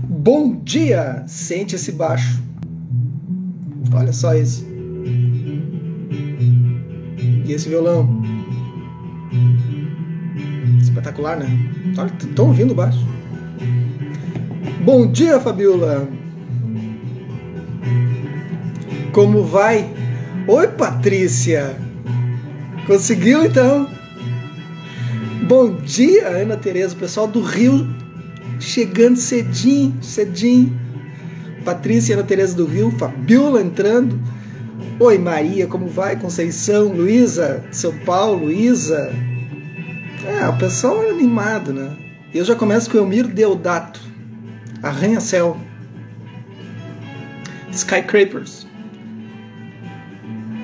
Bom dia! Sente esse baixo. Olha só isso. E esse violão. Espetacular, né? Olha, estão ouvindo o baixo. Bom dia, Fabiola! Como vai? Oi, Patrícia! Conseguiu, então? Bom dia, Ana Tereza, o pessoal do Rio chegando cedinho. Patrícia e Ana Tereza do Rio, Fabiola entrando. Oi, Maria, como vai? Conceição, Luísa, São Paulo, Luísa. O pessoal é animado, né? Eu já começo com o Elmir Deodato, Arranha-Céu, Skycrapers.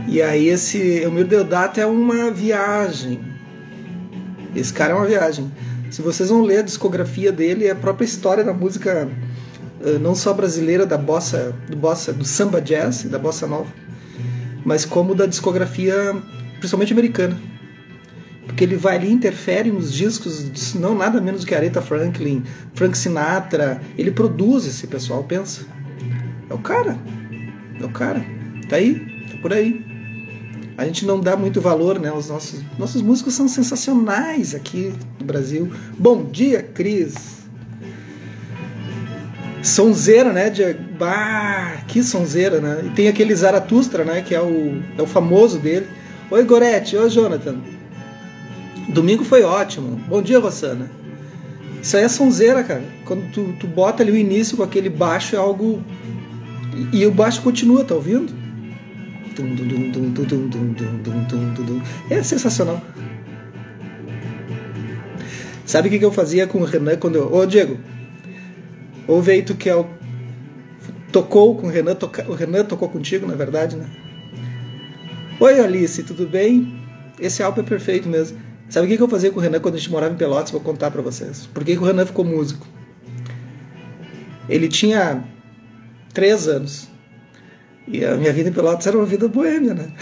E aí esse Elmir Deodato é uma viagem. Esse cara é uma viagem. Se vocês vão ler a discografia dele, é a própria história da música, não só brasileira, do samba jazz, da bossa nova, mas como da discografia, principalmente americana. Porque ele vai ali, interfere nos discos, não nada menos do que Aretha Franklin, Frank Sinatra. Ele produz esse pessoal, pensa. É o cara. Tá aí, tá por aí. A gente não dá muito valor, né? Os nossos músicos são sensacionais aqui no Brasil. Bom dia, Cris. Sonzeira, né? Que sonzeira, né? E tem aquele Zaratustra, né? Que é o famoso dele. Oi, Gorete. Oi, Jonathan. Domingo foi ótimo. Bom dia, Rossana. Isso aí é sonzeira, cara. Quando tu bota ali o início com aquele baixo, é algo... E o baixo continua, tá ouvindo? É sensacional. Sabe o que eu fazia com o Renan quando eu... Ô, Diego, ouve aí, tu que é tocou com o Renan, o Renan tocou contigo, na verdade, né? Oi, Alice, tudo bem? Esse álbum é perfeito mesmo. Sabe o que eu fazia com o Renan quando a gente morava em Pelotas? Vou contar pra vocês. Por que o Renan ficou músico? Ele tinha 3 anos. E a minha vida em Pelotas era uma vida boêmia, né?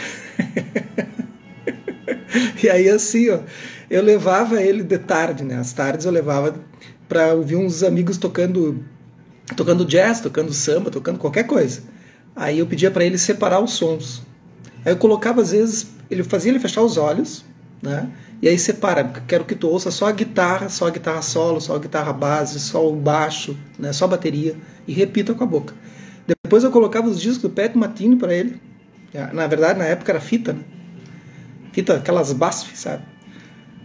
E aí assim, ó, eu levava ele de tarde, né? Às tardes eu levava pra ouvir uns amigos tocando jazz, tocando samba, tocando qualquer coisa. Aí eu pedia pra ele separar os sons. Aí eu colocava, às vezes, ele fazia ele fechar os olhos, né? E aí separa, quero que tu ouça só a guitarra solo, só a guitarra base, só o baixo, né? Só a bateria, e repita com a boca. Depois eu colocava os discos do Pat Metheny para ele. Na verdade, na época era fita, né? Fita, aquelas BASF, sabe?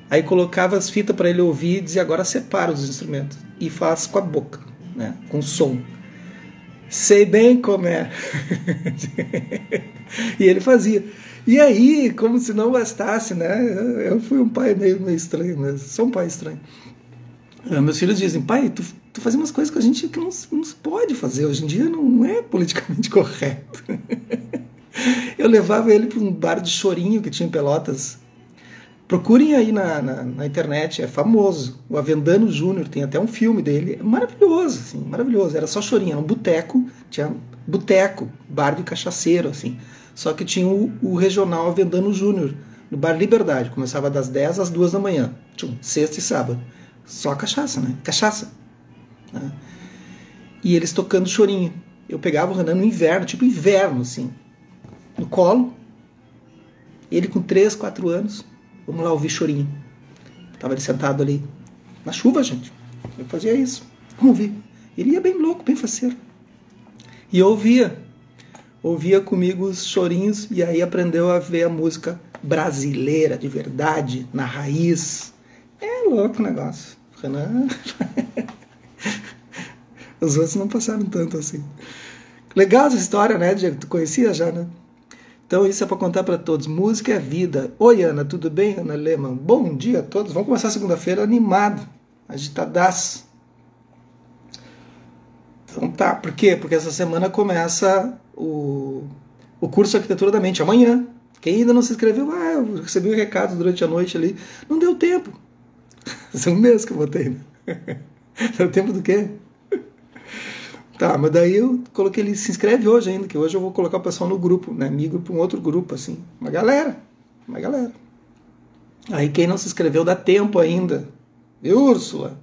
Aí colocava as fitas para ele ouvir e dizia, agora separa os instrumentos. E faz com a boca, né? Com som. Sei bem como é. E ele fazia. E aí, como se não bastasse, né? Eu fui um pai meio estranho mesmo. Sou um pai estranho. Meus filhos dizem, pai, tu fazia umas coisas que a gente que não se pode fazer. Hoje em dia não é politicamente correto. Eu levava ele para um bar de chorinho que tinha em Pelotas. Procurem aí na internet, é famoso. O Avendano Júnior, tem até um filme dele. É maravilhoso, assim, maravilhoso. Era só chorinho, era um boteco, tinha boteco, bar de cachaceiro, assim. Só que tinha o regional Avendano Júnior, no Bar Liberdade. Começava das 10 às 2 da manhã, sexta e sábado. Só cachaça, né? Cachaça. Né? E eles tocando chorinho. Eu pegava o Renan no inverno, tipo inverno, assim, no colo. Ele com 3, 4 anos. Vamos lá ouvir chorinho. Tava ele sentado ali. Na chuva, gente. Eu fazia isso. Vamos ouvir. Ele ia bem louco, bem faceiro. E eu ouvia comigo os chorinhos. E aí aprendeu a ver a música brasileira, de verdade, na raiz. É louco o negócio. Renan... Os outros não passaram tanto assim. Legal essa história, né, Diego? Tu conhecia já, né? Então isso é para contar para todos. Música é vida. Oi, Ana, tudo bem, Ana Lehmann? Bom dia a todos. Vamos começar segunda-feira animado, agitadaço. Então tá, por quê? Porque essa semana começa o curso Arquitetura da Mente, amanhã. Quem ainda não se inscreveu, eu recebi um recado durante a noite ali. Não deu tempo. São um mês que eu botei, né? Deu tempo do quê? Tá, mas daí eu coloquei ele, se inscreve hoje ainda, que hoje eu vou colocar o pessoal no grupo, né? Migo para um outro grupo, assim. Uma galera. Aí quem não se inscreveu dá tempo ainda. Viu, Úrsula?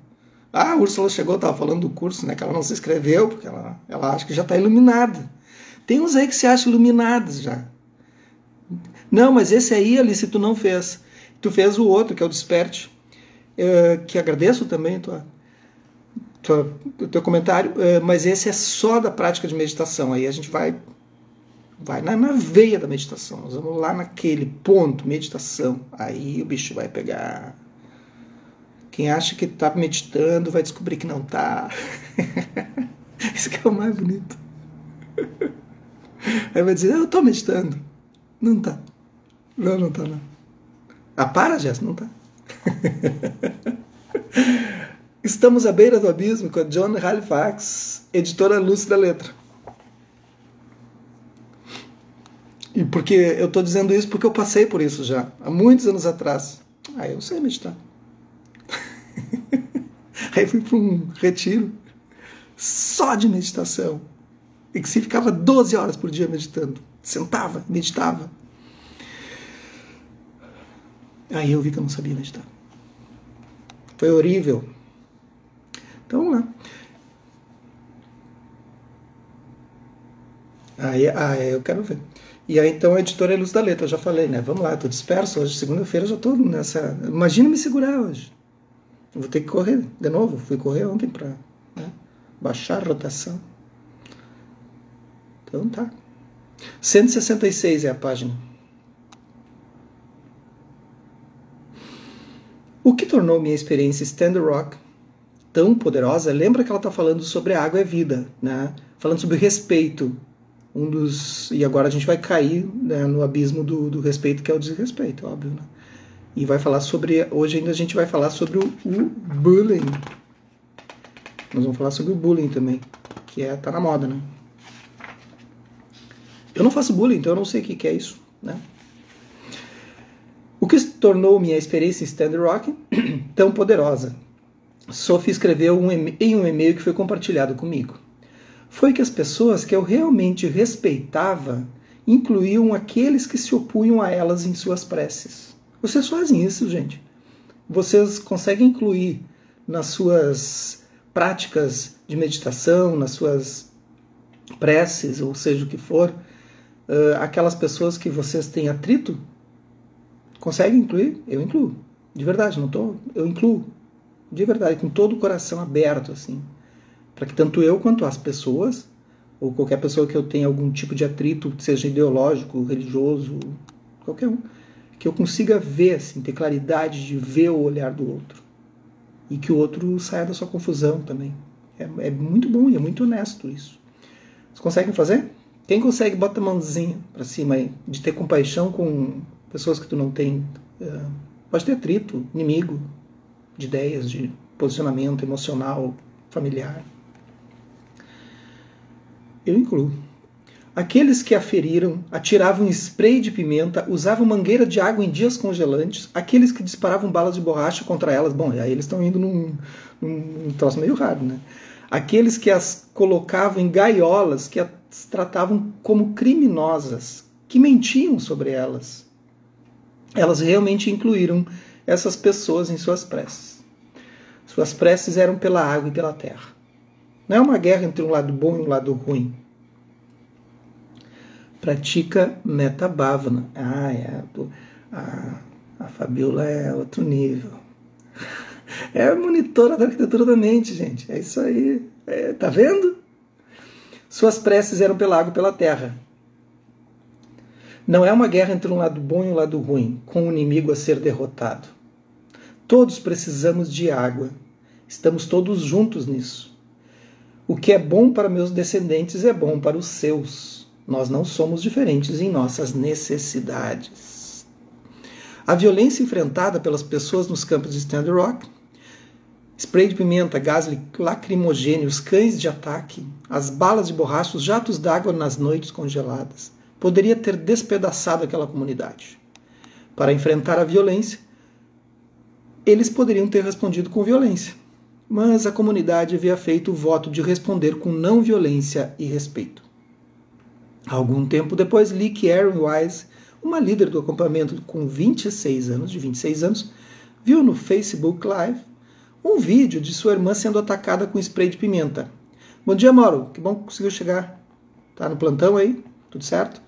Ah, a Úrsula chegou, estava falando do curso, né? Que ela não se inscreveu, porque ela acha que já está iluminada. Tem uns aí que se acham iluminados já. Não, mas esse aí, Alice, tu não fez. Tu fez o outro, que é o Desperte. Que agradeço também o teu comentário, mas esse é só da prática de meditação. Aí a gente vai na veia da meditação. Nós vamos lá naquele ponto, meditação. Aí o bicho vai pegar. Quem acha que está meditando vai descobrir que não está. Isso que é o mais bonito. Aí vai dizer, eu estou meditando. Não está. Não está não. Ah, para, Jéssica, não está. Estamos à beira do abismo com a John Halifax, editora Luz da Letra. E porque eu estou dizendo isso porque eu passei por isso já, há muitos anos atrás. Eu sei meditar. Aí fui para um retiro só de meditação. E que se ficava 12 horas por dia meditando. Sentava, meditava. Aí eu vi que eu não sabia meditar. Foi horrível. Então vamos lá. Aí eu quero ver. E aí então a editora é Luz da Letra, eu já falei, né? Vamos lá, eu tô disperso hoje, segunda-feira eu já tô nessa... Imagina me segurar hoje. Eu vou ter que correr de novo. Fui correr ontem para baixar a rotação. Então tá. 166 é a página. O que tornou minha experiência Stand Rock tão poderosa? Lembra que ela está falando sobre a água é vida, né? Falando sobre respeito. E agora a gente vai cair, né, no abismo do respeito, que é o desrespeito, óbvio, né? E vai falar sobre... Hoje ainda a gente vai falar sobre o bullying. Nós vamos falar sobre o bullying também, que tá na moda, né? Eu não faço bullying, então eu não sei o que é isso, né? O que tornou minha experiência em Stand Rock tão poderosa? Sophie escreveu em um e-mail que foi compartilhado comigo. Foi que as pessoas que eu realmente respeitava incluíam aqueles que se opunham a elas em suas preces. Vocês fazem isso, gente. Vocês conseguem incluir nas suas práticas de meditação, nas suas preces, ou seja o que for, aquelas pessoas que vocês têm atrito? Conseguem incluir? Eu incluo. De verdade, eu incluo. De verdade, com todo o coração aberto, assim. Para que tanto eu quanto as pessoas, ou qualquer pessoa que eu tenha algum tipo de atrito, seja ideológico, religioso, qualquer um, que eu consiga ver, assim, ter claridade de ver o olhar do outro. E que o outro saia da sua confusão também. É muito bom e é muito honesto isso. Vocês conseguem fazer? Quem consegue, bota a mãozinha para cima aí, de ter compaixão com pessoas que tu não tem. Pode ter atrito, inimigo, de ideias, de posicionamento emocional, familiar. Eu incluo. Aqueles que a feriram, atiravam spray de pimenta, usavam mangueira de água em dias congelantes, aqueles que disparavam balas de borracha contra elas, bom, aí eles estão indo num troço meio raro, né? Aqueles que as colocavam em gaiolas, que as tratavam como criminosas, que mentiam sobre elas. Elas realmente incluíram essas pessoas em suas preces. Suas preces eram pela água e pela terra. Não é uma guerra entre um lado bom e um lado ruim. Pratica Metabhavana. A Fabiola é outro nível. É a monitora da arquitetura da mente, gente. É isso aí. Tá vendo? Suas preces eram pela água e pela terra. Não é uma guerra entre um lado bom e um lado ruim, com o inimigo a ser derrotado. Todos precisamos de água. Estamos todos juntos nisso. O que é bom para meus descendentes é bom para os seus. Nós não somos diferentes em nossas necessidades. A violência enfrentada pelas pessoas nos campos de Stand Rock, spray de pimenta, gás lacrimogêneo, os cães de ataque, as balas de borracha, os jatos d'água nas noites congeladas, poderia ter despedaçado aquela comunidade. Para enfrentar a violência, eles poderiam ter respondido com violência, mas a comunidade havia feito o voto de responder com não violência e respeito. Algum tempo depois, Lick Aaron Wise, uma líder do acampamento de 26 anos, viu no Facebook Live um vídeo de sua irmã sendo atacada com spray de pimenta. Bom dia, Mauro. Que bom que conseguiu chegar. Tá no plantão aí? Tudo certo?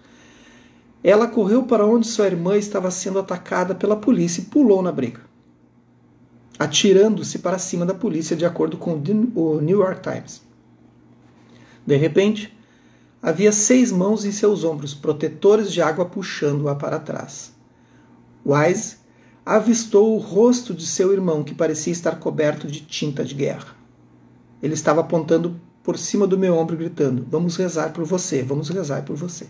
Ela correu para onde sua irmã estava sendo atacada pela polícia e pulou na briga, atirando-se para cima da polícia, de acordo com o New York Times. De repente, havia 6 mãos em seus ombros, protetores de água puxando-a para trás. Wise avistou o rosto de seu irmão, que parecia estar coberto de tinta de guerra. Ele estava apontando por cima do meu ombro, gritando: "Vamos rezar por você, vamos rezar por você."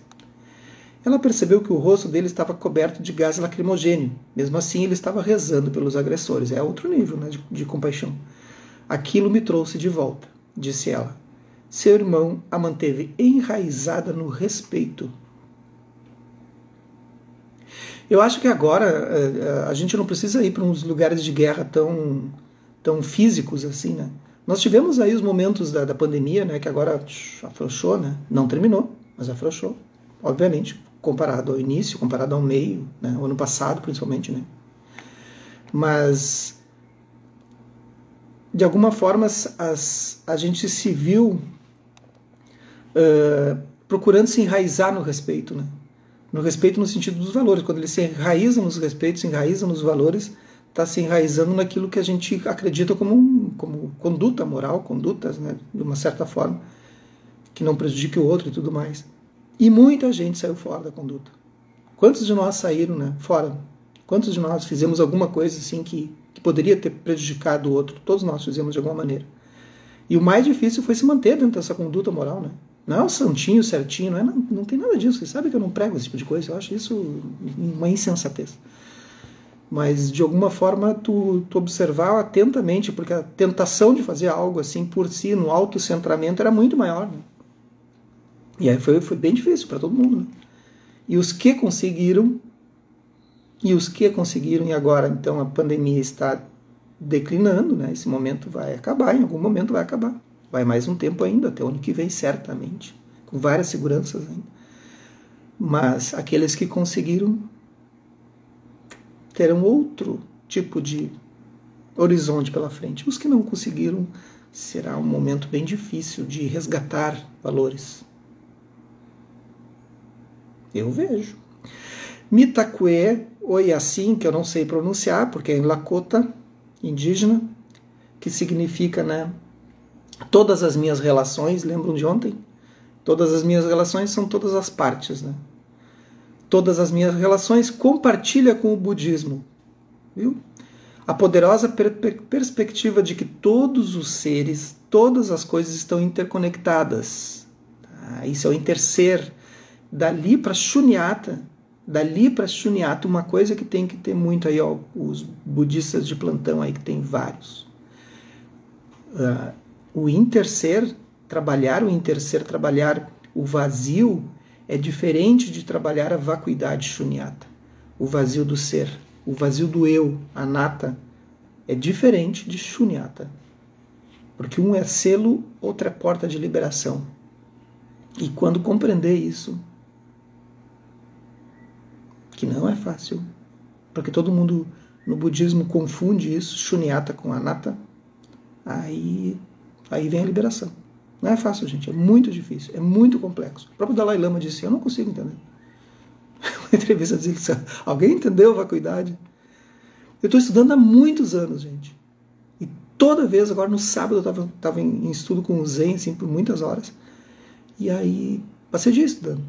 Ela percebeu que o rosto dele estava coberto de gás lacrimogêneo. Mesmo assim, ele estava rezando pelos agressores. É outro nível, né, de compaixão. "Aquilo me trouxe de volta", disse ela. Seu irmão a manteve enraizada no respeito. Eu acho que agora a gente não precisa ir para uns lugares de guerra tão físicos assim, né? Nós tivemos aí os momentos da pandemia, né, que agora afrouxou, né? Não terminou, mas afrouxou. Obviamente, comparado ao início, comparado ao meio, né? O ano passado principalmente, né? Mas, de alguma forma, a gente se viu procurando se enraizar no respeito, né? No respeito no sentido dos valores. Quando ele se enraiza nos respeitos, se enraiza nos valores, está se enraizando naquilo que a gente acredita como conduta moral, condutas, né, de uma certa forma, que não prejudique o outro e tudo mais. E muita gente saiu fora da conduta. Quantos de nós saíram, né, fora? Quantos de nós fizemos alguma coisa assim que poderia ter prejudicado o outro? Todos nós fizemos de alguma maneira. E o mais difícil foi se manter dentro dessa conduta moral, né? Não é o santinho certinho, não tem nada disso. Você sabe que eu não prego esse tipo de coisa. Eu acho isso uma insensatez. Mas, de alguma forma, tu observar atentamente, porque a tentação de fazer algo assim por si, no autocentramento, era muito maior, né? E aí foi bem difícil para todo mundo, né? E os que conseguiram, e agora, então, a pandemia está declinando, né? Esse momento vai acabar, em algum momento vai acabar. Vai mais um tempo ainda, até o ano que vem, certamente, com várias seguranças ainda. Mas aqueles que conseguiram terão outro tipo de horizonte pela frente. Os que não conseguiram, será um momento bem difícil de resgatar valores. Eu vejo. Mitakuye Oyasin, que eu não sei pronunciar, porque é em Lakota, indígena, que significa, né, todas as minhas relações, lembram de ontem? Todas as minhas relações são todas as partes, né? Todas as minhas relações compartilha com o budismo, viu? A poderosa perspectiva de que todos os seres, todas as coisas estão interconectadas. Isso é o interser. Dali para Shunyata, uma coisa que tem que ter muito aí, ó, os budistas de plantão aí, que tem vários. O interser, trabalhar o vazio, é diferente de trabalhar a vacuidade Shunyata, o vazio do ser, o vazio do eu, anatta, é diferente de Shunyata, porque um é selo, outro é porta de liberação. E quando compreender isso, que não é fácil, porque todo mundo no budismo confunde isso, Shunyata com anatta, aí vem a liberação. Não é fácil, gente, é muito difícil, é muito complexo. O próprio Dalai Lama disse: eu não consigo entender. Uma entrevista dizendo: alguém entendeu a vacuidade? Eu estou estudando há muitos anos, gente. E toda vez, agora no sábado, eu estava em estudo com o Zen, assim, por muitas horas. E aí, passei o dia estudando.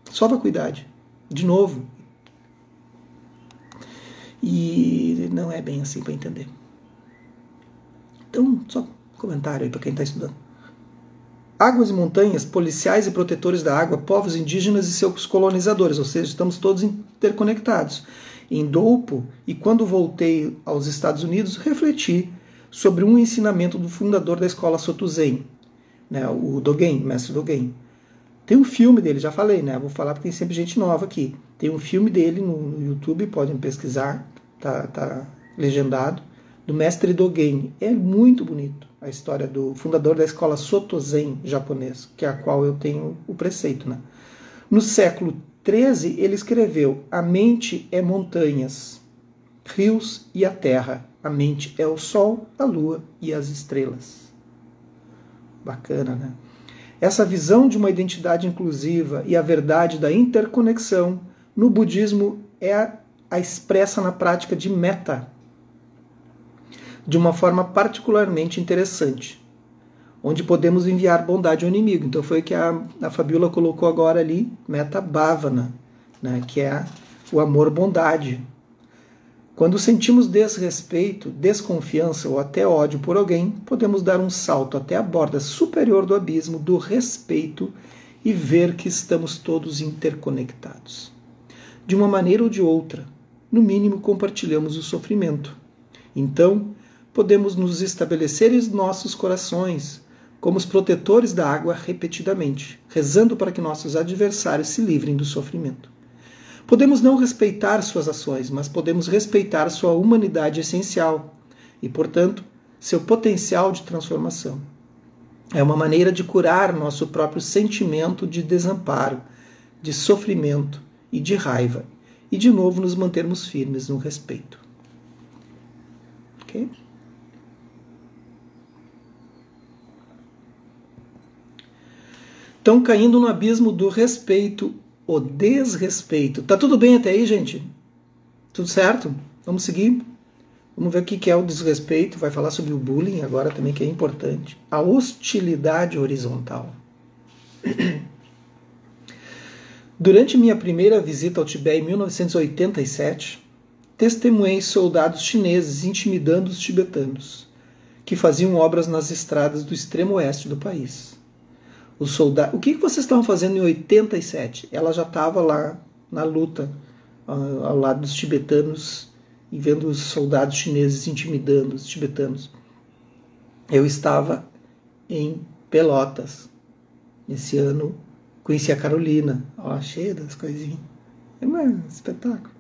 Só vacuidade. De novo. E não é bem assim para entender. Então, só um comentário aí para quem está estudando. Águas e montanhas, policiais e protetores da água, povos indígenas e seus colonizadores, ou seja, estamos todos interconectados. Em Doupo, e quando voltei aos Estados Unidos, refleti sobre um ensinamento do fundador da escola Soto Zen, né, o Dogen, mestre Dogen. Tem um filme dele, já falei, né? Vou falar porque tem sempre gente nova aqui. Tem um filme dele no YouTube, podem pesquisar, tá legendado, do mestre Dogen. É muito bonito a história do fundador da escola Soto Zen japonês, que é a qual eu tenho o preceito, né? No século XIII, ele escreveu: a mente é montanhas, rios e a terra. A mente é o Sol, a Lua e as estrelas. Bacana, né? Essa visão de uma identidade inclusiva e a verdade da interconexão no budismo é a expressa na prática de metta, de uma forma particularmente interessante, onde podemos enviar bondade ao inimigo. Então foi o que a Fabiola colocou agora ali, metta bhavana, né? Que é o amor-bondade. Quando sentimos desrespeito, desconfiança ou até ódio por alguém, podemos dar um salto até a borda superior do abismo do respeito e ver que estamos todos interconectados. De uma maneira ou de outra, no mínimo compartilhamos o sofrimento. Então, podemos nos estabelecer em nossos corações como os protetores da água repetidamente, rezando para que nossos adversários se livrem do sofrimento. Podemos não respeitar suas ações, mas podemos respeitar sua humanidade essencial e, portanto, seu potencial de transformação. É uma maneira de curar nosso próprio sentimento de desamparo, de sofrimento e de raiva, e de novo nos mantermos firmes no respeito. Ok? Então, caindo no abismo do respeito, o desrespeito. Tá tudo bem até aí, gente? Tudo certo? Vamos seguir? Vamos ver o que é o desrespeito. Vai falar sobre o bullying agora também, que é importante. A hostilidade horizontal. Durante minha primeira visita ao Tibete em 1987, testemunhei soldados chineses intimidando os tibetanos, que faziam obras nas estradas do extremo oeste do país. Os soldados, o que vocês estavam fazendo em 87? Ela já estava lá na luta, ao lado dos tibetanos, e vendo os soldados chineses intimidando os tibetanos. Eu estava em Pelotas. Esse ano conheci a Carolina. Ó, cheia das coisinhas. É um espetáculo.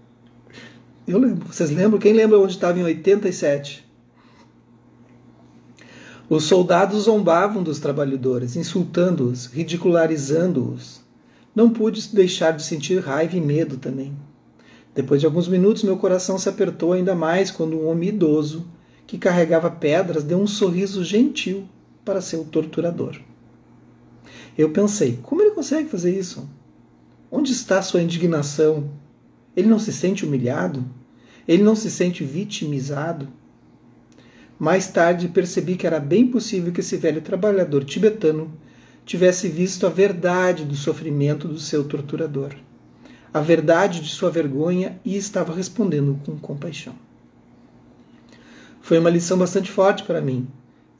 Eu lembro. Vocês lembram? Quem lembra onde estava em 87? Os soldados zombavam dos trabalhadores, insultando-os, ridicularizando-os. Não pude deixar de sentir raiva e medo também. Depois de alguns minutos, meu coração se apertou ainda mais quando um homem idoso, que carregava pedras, deu um sorriso gentil para seu torturador. Eu pensei, como ele consegue fazer isso? Onde está sua indignação? Ele não se sente humilhado? Ele não se sente vitimizado? Mais tarde percebi que era bem possível que esse velho trabalhador tibetano tivesse visto a verdade do sofrimento do seu torturador, a verdade de sua vergonha, e estava respondendo com compaixão. Foi uma lição bastante forte para mim,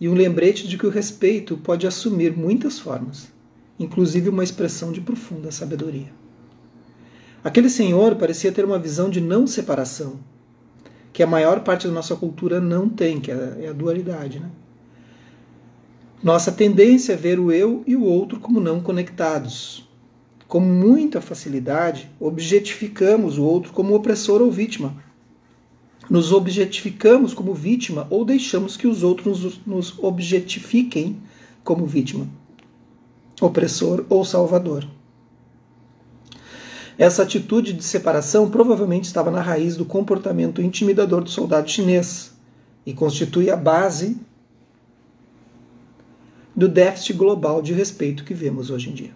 e um lembrete de que o respeito pode assumir muitas formas, inclusive uma expressão de profunda sabedoria. Aquele senhor parecia ter uma visão de não separação, que a maior parte da nossa cultura não tem, que é a dualidade, né? Nossa tendência é ver o eu e o outro como não conectados. Com muita facilidade, objetificamos o outro como opressor ou vítima. Nos objetificamos como vítima ou deixamos que os outros nos objetifiquem como vítima, opressor ou salvador. Essa atitude de separação provavelmente estava na raiz do comportamento intimidador do soldado chinês e constitui a base do déficit global de respeito que vemos hoje em dia.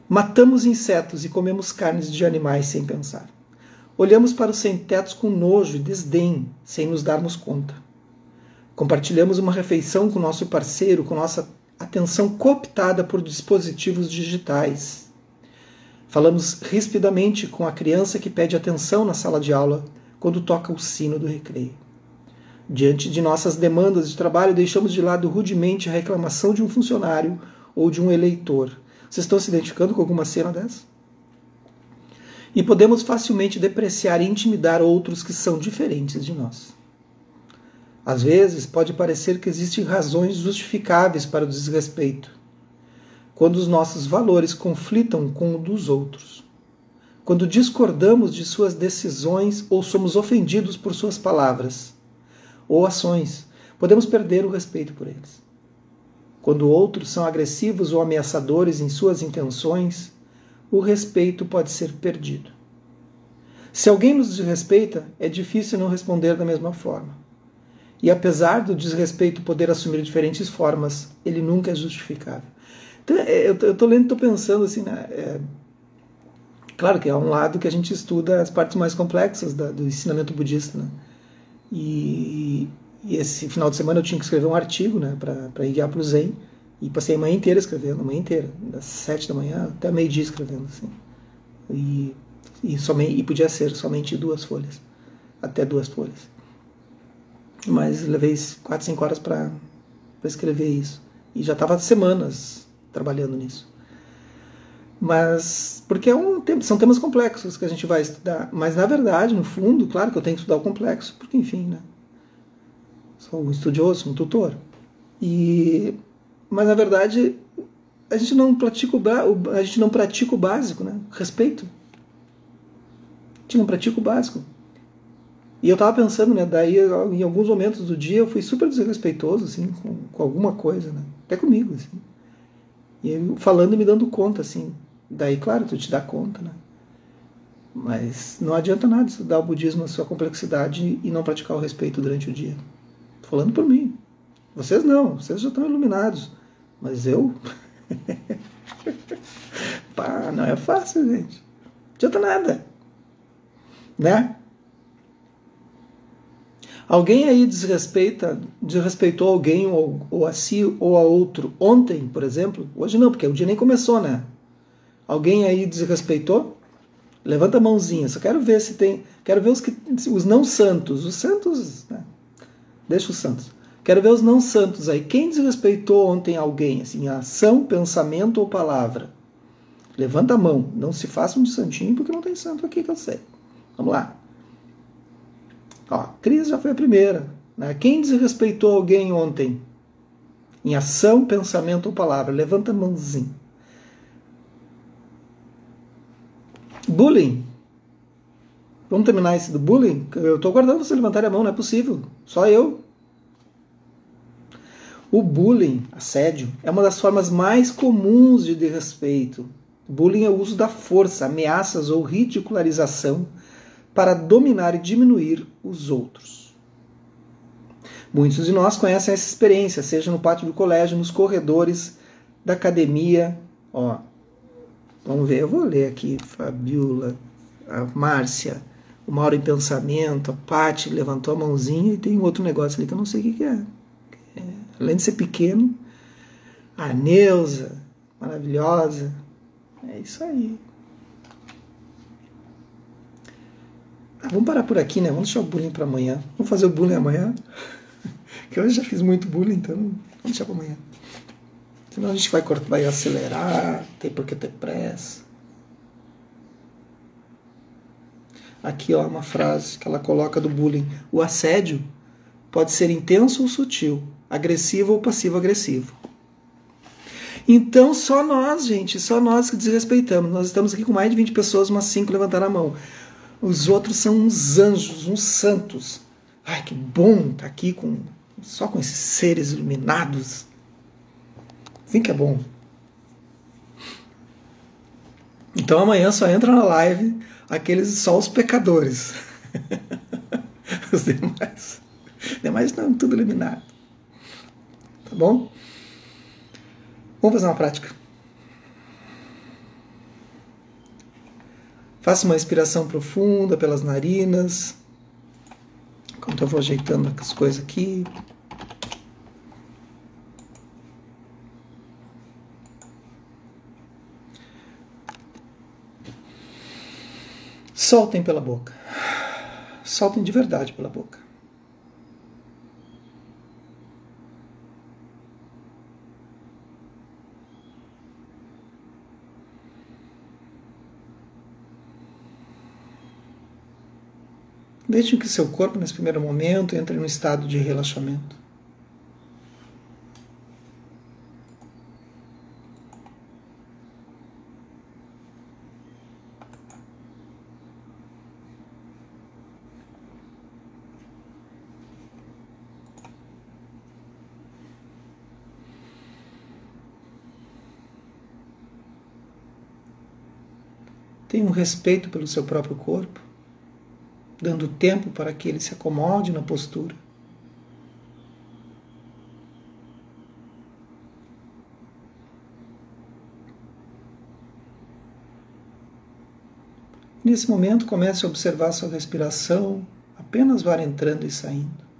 Matamos insetos e comemos carnes de animais sem pensar. Olhamos para os sem-tetos com nojo e desdém, sem nos darmos conta. Compartilhamos uma refeição com nosso parceiro, com nossa atenção cooptada por dispositivos digitais. Falamos rispidamente com a criança que pede atenção na sala de aula quando toca o sino do recreio. Diante de nossas demandas de trabalho, deixamos de lado rudemente a reclamação de um funcionário ou de um eleitor. Vocês estão se identificando com alguma cena dessa? E podemos facilmente depreciar e intimidar outros que são diferentes de nós. Às vezes, pode parecer que existem razões justificáveis para o desrespeito, quando os nossos valores conflitam com o dos outros, quando discordamos de suas decisões ou somos ofendidos por suas palavras ou ações, podemos perder o respeito por eles. Quando outros são agressivos ou ameaçadores em suas intenções, o respeito pode ser perdido. Se alguém nos desrespeita, é difícil não responder da mesma forma. E apesar do desrespeito poder assumir diferentes formas, ele nunca é justificável. Então, eu estou lendo, estou pensando assim, né? Claro que é um lado que a gente estuda as partes mais complexas do ensinamento budista, né? E esse final de semana eu tinha que escrever um artigo, né, para enviar para o Zen, e passei a manhã inteira escrevendo, a manhã inteira, das 7 da manhã até meio-dia escrevendo, assim. E podia ser somente 2 folhas, até 2 folhas. Mas levei 4, 5 horas para escrever isso. E já estava semanas trabalhando nisso. Mas, porque são temas complexos que a gente vai estudar. Mas, na verdade, no fundo, claro que eu tenho que estudar o complexo, porque, enfim, né? Sou um estudioso, um tutor. Mas, na verdade, a gente não pratica o básico, né? Respeito. A gente não pratica o básico. E eu estava pensando, né? Daí, em alguns momentos do dia, eu fui super desrespeitoso, assim, com alguma coisa, né? Até comigo, assim. E eu falando e me dando conta, assim. Daí, claro, tu te dá conta, né? Mas não adianta nada estudar o budismo na sua complexidade e não praticar o respeito durante o dia. Tô falando por mim. Vocês não, vocês já estão iluminados. Mas eu... Pá, não é fácil, gente. Não adianta nada. Né? Alguém aí desrespeitou alguém ou a si ou a outro ontem, por exemplo? Hoje não, porque o dia nem começou, né? Alguém aí desrespeitou? Levanta a mãozinha. Só quero ver se tem... Quero ver os não santos. Os santos... Né? Deixa os santos. Quero ver os não santos aí. Quem desrespeitou ontem alguém? Assim, ação, pensamento ou palavra? Levanta a mão. Não se façam de santinho, porque não tem santo aqui que eu sei. Vamos lá. Ó, Cris já foi a primeira. Né? Quem desrespeitou alguém ontem? Em ação, pensamento ou palavra? Levanta a mãozinha. Bullying. Vamos terminar esse do bullying? Eu estou aguardando você levantar a mão, não é possível. Só eu. O bullying, assédio, é uma das formas mais comuns de desrespeito. Bullying é o uso da força, ameaças ou ridicularização para dominar e diminuir os outros. Muitos de nós conhecem essa experiência, seja no pátio do colégio, nos corredores da academia. Ó, vamos ver, eu vou ler aqui, Fabiola, a Márcia, o Mauro em Pensamento, a Paty levantou a mãozinha e tem outro negócio ali que eu não sei o que é. Além de ser pequeno, a Neuza, maravilhosa, é isso aí. Vamos parar por aqui, né? Vamos deixar o bullying para amanhã. Vamos fazer o bullying amanhã, que hoje já fiz muito bullying, então vamos deixar para amanhã. Senão a gente vai acelerar, tem por que ter pressa. Aqui, ó, uma frase que ela coloca do bullying. O assédio pode ser intenso ou sutil, agressivo ou passivo-agressivo. Então, só nós, gente, só nós que desrespeitamos. Nós estamos aqui com mais de 20 pessoas, umas 5 levantaram a mão. Os outros são uns anjos, uns santos. Ai, que bom estar aqui só com esses seres iluminados. Assim que é bom. Então amanhã só entra na live só os pecadores. Os demais estão tudo iluminado. Tá bom? Vamos fazer uma prática. Faça uma inspiração profunda pelas narinas. Enquanto eu vou ajeitando as coisas aqui. Soltem pela boca. Soltem de verdade pela boca. Deixem que seu corpo, nesse primeiro momento, entre num estado de relaxamento. Tenha um respeito pelo seu próprio corpo. dando tempo para que ele se acomode na postura. Nesse momento, comece a observar sua respiração, apenas o ar entrando e saindo.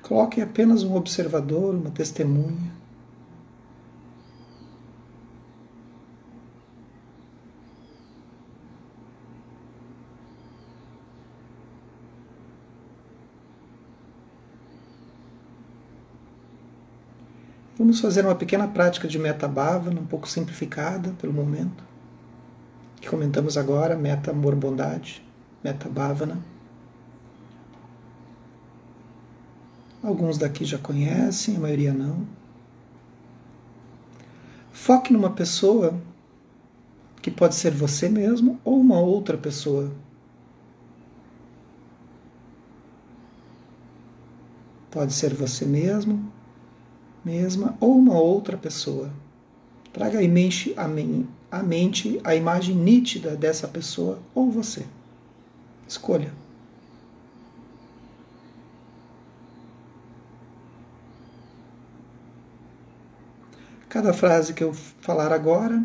Coloque apenas um observador, uma testemunha. Vamos fazer uma pequena prática de Metta Bhavana, um pouco simplificada pelo momento, que comentamos agora, Metta Amor Bondade, Metta Bhavana. Alguns daqui já conhecem, a maioria não. Foque numa pessoa que pode ser você mesmo ou uma outra pessoa. Pode ser você mesmo, mesma ou uma outra pessoa. Traga à mente a imagem nítida dessa pessoa ou você. Escolha. Cada frase que eu falar agora,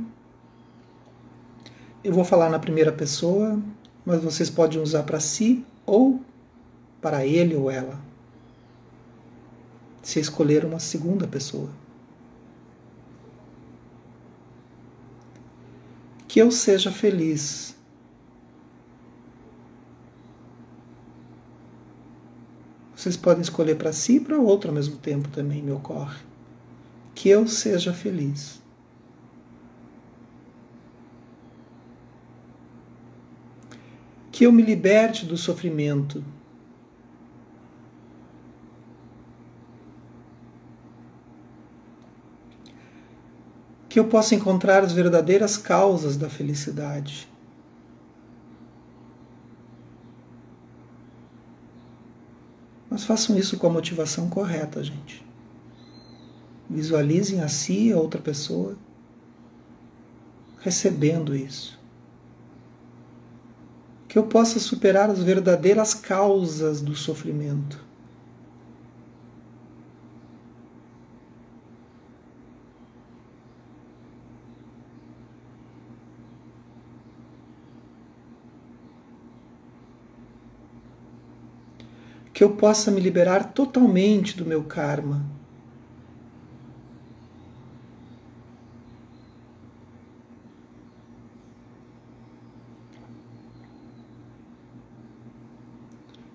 eu vou falar na primeira pessoa, mas vocês podem usar para si ou para ele ou ela, se escolher uma segunda pessoa. Que eu seja feliz. Vocês podem escolher para si e para outro ao mesmo tempo também, me ocorre. Que eu seja feliz. Que eu me liberte do sofrimento. Que eu possa encontrar as verdadeiras causas da felicidade. Mas façam isso com a motivação correta, gente. Visualizem a si e a outra pessoa recebendo isso. Que eu possa superar as verdadeiras causas do sofrimento. Que eu possa me liberar totalmente do meu karma.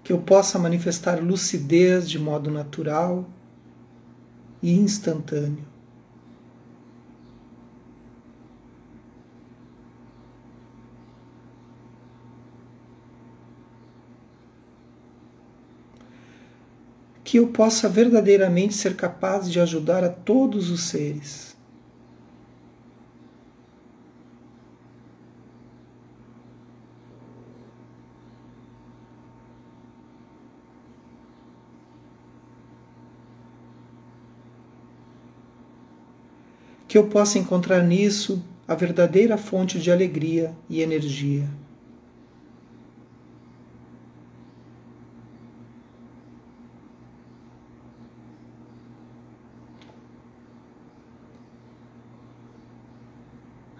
Que eu possa manifestar lucidez de modo natural e instantâneo. Que eu possa verdadeiramente ser capaz de ajudar a todos os seres. Que eu possa encontrar nisso a verdadeira fonte de alegria e energia.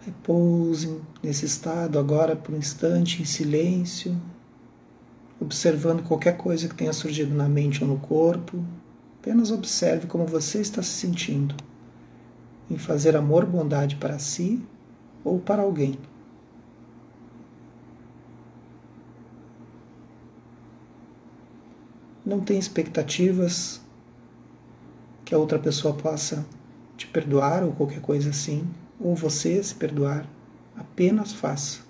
Repousem nesse estado agora por um instante em silêncio, observando qualquer coisa que tenha surgido na mente ou no corpo. Apenas observe como você está se sentindo em fazer amor, bondade para si ou para alguém. Não tem expectativas que a outra pessoa possa te perdoar ou qualquer coisa assim, ou você se perdoar. Apenas faça.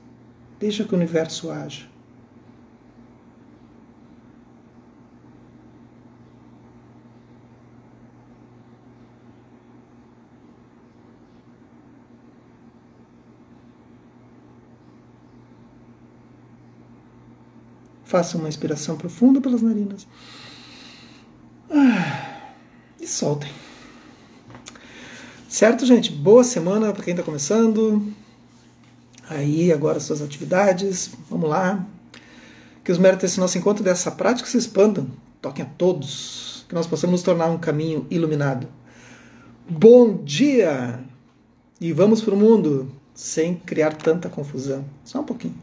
Deixa que o universo haja. Faça uma inspiração profunda pelas narinas. E soltem. Certo, gente? Boa semana para quem está começando. Aí, agora suas atividades. Vamos lá. Que os méritos desse nosso encontro, dessa prática, se expandam. Toquem a todos. Que nós possamos nos tornar um caminho iluminado. Bom dia! E vamos para o mundo sem criar tanta confusão. Só um pouquinho.